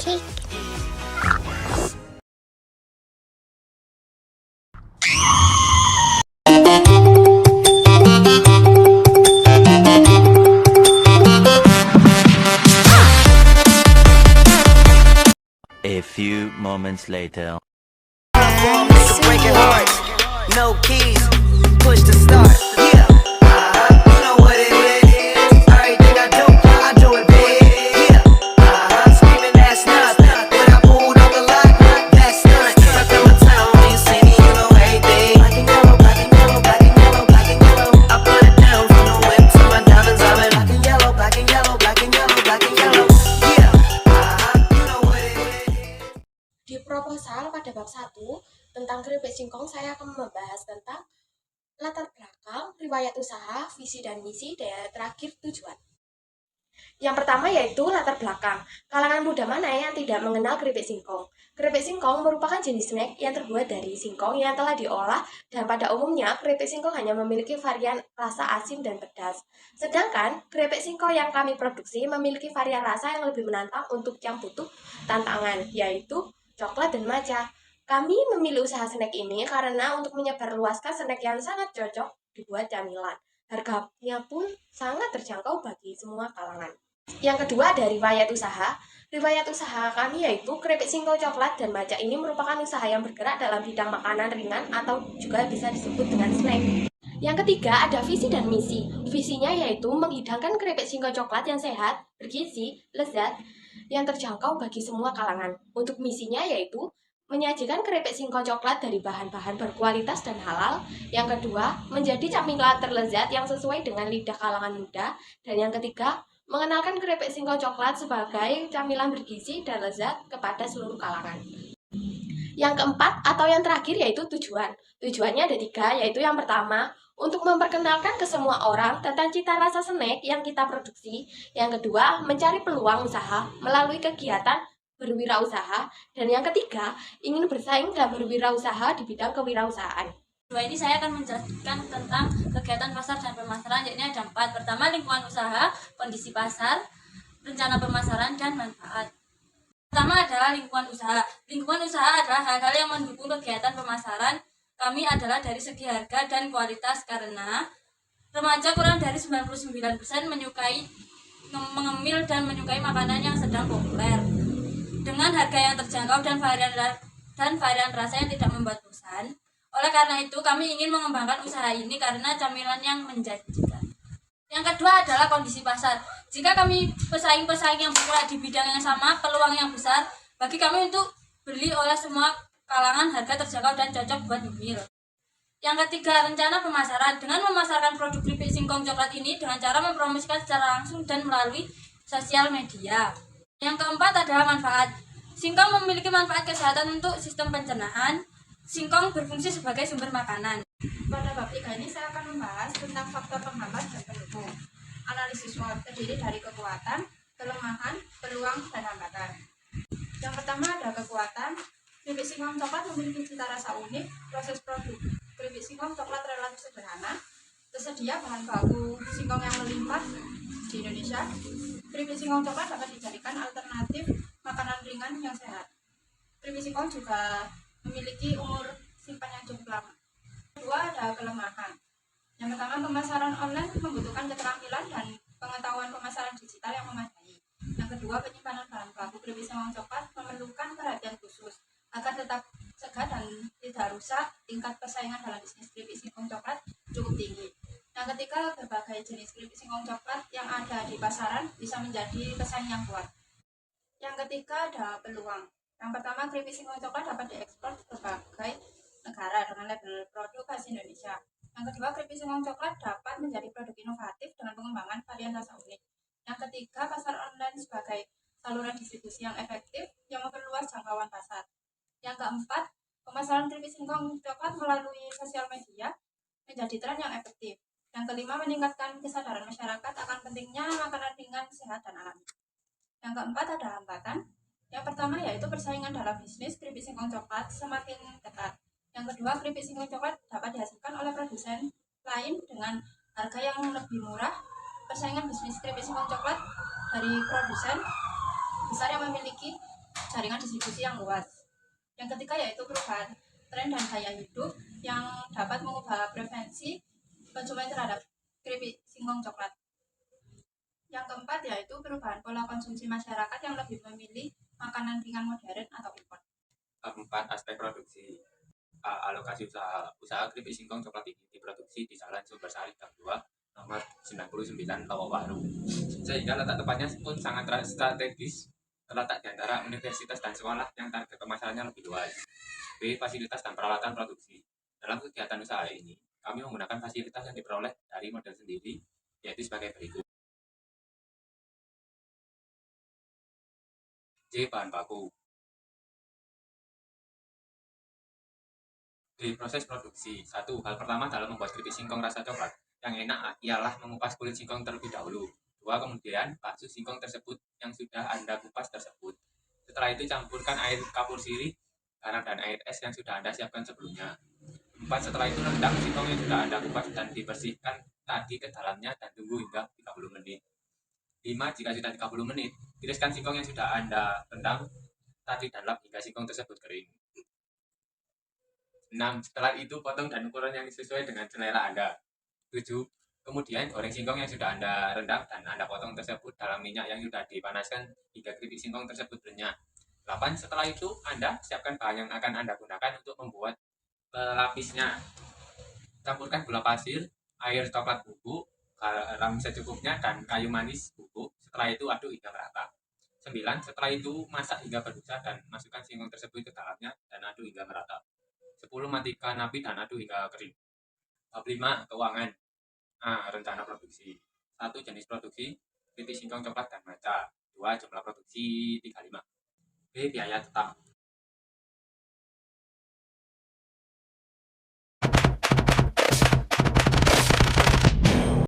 cake. A few moments later. No keys, push the start. Yeah, you know what it is. Everything I do it big. Yeah, screaming that's nothing. When I pulled on the lot, that's nothing. Up in my town, you see me, you know everything. Black and yellow, black and yellow, black and yellow, black and yellow. I put it down from the whip to my diamonds. I'm in black and yellow, black and yellow, black and yellow, black and yellow. Yeah, you know what it is. Di proposal pada bab 1 tentang keripik singkong, saya akan membahas tentang latar belakang, riwayat usaha, visi dan misi, dan terakhir tujuan. Yang pertama yaitu latar belakang. Kalangan muda mana yang tidak mengenal keripik singkong? Keripik singkong merupakan jenis snack yang terbuat dari singkong yang telah diolah, dan pada umumnya keripik singkong hanya memiliki varian rasa asin dan pedas. Sedangkan keripik singkong yang kami produksi memiliki varian rasa yang lebih menantang untuk yang butuh tantangan, yaitu coklat dan matcha. Kami memilih usaha snack ini karena untuk menyebarluaskan snack yang sangat cocok dibuat camilan. Harganya pun sangat terjangkau bagi semua kalangan. Yang kedua ada riwayat usaha. Riwayat usaha kami yaitu keripik singkong coklat dan matcha ini merupakan usaha yang bergerak dalam bidang makanan ringan atau juga bisa disebut dengan snack. Yang ketiga ada visi dan misi. Visinya yaitu menghidangkan keripik singkong coklat yang sehat, bergizi, lezat, yang terjangkau bagi semua kalangan. Untuk misinya yaitu menyajikan keripik singkong coklat dari bahan-bahan berkualitas dan halal. Yang kedua, menjadi camilan terlezat yang sesuai dengan lidah kalangan muda. Dan yang ketiga, mengenalkan keripik singkong coklat sebagai camilan bergizi dan lezat kepada seluruh kalangan. Yang keempat atau yang terakhir yaitu tujuan. Tujuannya ada 3, yaitu yang pertama, untuk memperkenalkan ke semua orang tentang cita rasa snack yang kita produksi. Yang kedua, mencari peluang usaha melalui kegiatan berwirausaha. Dan yang ketiga, ingin bersaing dan berwirausaha di bidang kewirausahaan. Ini saya akan menjelaskan tentang kegiatan pasar dan pemasaran, yakni ada 4. Pertama, lingkungan usaha, kondisi pasar, rencana pemasaran, dan manfaat. Pertama adalah lingkungan usaha. Lingkungan usaha adalah hal-hal yang mendukung kegiatan pemasaran. Kami adalah dari segi harga dan kualitas karena remaja kurang dari 99% mengemil dan menyukai makanan yang sedang populer. Dengan harga yang terjangkau dan varian rasa yang tidak membuat bosan. Oleh karena itu, kami ingin mengembangkan usaha ini karena camilan yang menjanjikan. Yang kedua adalah kondisi pasar. Jika kami pesaing-pesaing yang bergerak di bidang yang sama, peluang yang besar bagi kami untuk beli oleh semua kalangan, harga terjangkau dan cocok buat nyemil. Yang ketiga, rencana pemasaran. Dengan memasarkan produk keripik singkong coklat ini dengan cara mempromosikan secara langsung dan melalui sosial media. Yang keempat adalah manfaat. Singkong memiliki manfaat kesehatan untuk sistem pencernaan. Singkong berfungsi sebagai sumber makanan. Pada bab 3 ini saya akan membahas tentang faktor penghambat dan pendukung. Analisis SWOT terdiri dari kekuatan, kelemahan, peluang, dan hambatan. Yang pertama ada kekuatan. Keripik singkong coklat memiliki cita rasa unik. Proses produk keripik singkong coklat relatif sederhana. Tersedia bahan baku singkong yang melimpah di Indonesia. Keripik singkong coklat dapat dijadikan alternatif makanan ringan yang sehat. Keripik singkong juga memiliki umur simpan yang cukup lama. Kedua ada kelemahan. Yang pertama, pemasaran online membutuhkan keterampilan dan pengetahuan pemasaran digital yang memadai. Yang kedua, penyimpanan bahan baku keripik singkong coklat memerlukan perhatian khusus agar tetap segar dan tidak rusak. Tingkat persaingan dalam bisnis keripik singkong coklat cukup tinggi. Yang ketiga, berbagai jenis keripik singkong coklat yang ada di pasaran bisa menjadi pesaing yang kuat. Yang ketiga ada peluang. Yang pertama, keripik singkong coklat dapat diekspor ke berbagai negara dengan label produk khas Indonesia. Yang kedua, keripik singkong coklat dapat menjadi produk inovatif dengan pengembangan varian rasa unik. Yang ketiga, pasar online sebagai saluran distribusi yang efektif yang memperluas jangkauan pasar. Yang keempat, pemasaran keripik singkong coklat melalui sosial media menjadi tren yang efektif. Yang kelima, meningkatkan kesadaran masyarakat akan pentingnya makanan ringan, sehat, dan alami. Yang keempat ada hambatan. Yang pertama yaitu persaingan dalam bisnis keripik singkong coklat semakin ketat. Yang kedua, keripik singkong coklat dapat dihasilkan oleh produsen lain dengan harga yang lebih murah. Persaingan bisnis keripik singkong coklat dari produsen besar yang memiliki jaringan distribusi yang luas. Yang ketiga yaitu perubahan tren dan gaya hidup yang dapat mengubah preferensi konsumen terhadap keripik singkong coklat. Yang keempat yaitu perubahan pola konsumsi masyarakat yang lebih memilih makanan ringan modern atau impor. Keempat, aspek produksi. Alokasi usaha keripik singkong coklat ini diproduksi di Jalan Sumber Sari Gang 2 nomor 99 Lowowaru. Sehingga letak tempatnya pun sangat strategis, terletak di antara universitas dan sekolah yang target pemasarannya lebih luas. B. Fasilitas dan peralatan produksi. Dalam kegiatan usaha ini, kami menggunakan fasilitas yang diperoleh dari model sendiri, yaitu sebagai berikut. J. Bahan baku. Di proses produksi, satu hal pertama dalam membuat keripik singkong rasa coklat yang enak ialah mengupas kulit singkong terlebih dahulu. Dua, kemudian basuh singkong tersebut yang sudah Anda kupas tersebut. Setelah itu campurkan air kapur sirih, garam dan air es yang sudah Anda siapkan sebelumnya. 4, setelah itu rendam singkong yang sudah Anda kupas dan dibersihkan tadi ke dalamnya dan tunggu hingga 30 menit. 5, jika sudah 30 menit, tiriskan singkong yang sudah Anda rendam tadi dan lap hingga singkong tersebut kering. 6, setelah itu potong dan ukuran yang sesuai dengan selera Anda. 7, kemudian goreng singkong yang sudah Anda rendam dan Anda potong tersebut dalam minyak yang sudah dipanaskan hingga keripik singkong tersebut renyah. 8, setelah itu Anda siapkan bahan yang akan Anda gunakan untuk membuat pelapisnya. Campurkan gula pasir, air coklat bubuk, garam secukupnya, dan kayu manis bubuk. Setelah itu aduk hingga merata. 9, setelah itu masak hingga berbusa dan masukkan singkong tersebut ke dalamnya dan aduk hingga merata. 10, matikan api dan aduk hingga kering. Bab 5, keuangan. A. Rencana produksi. 1, jenis produksi, keripik singkong coklat dan maca. 2, jumlah produksi 35. B. Biaya tetap.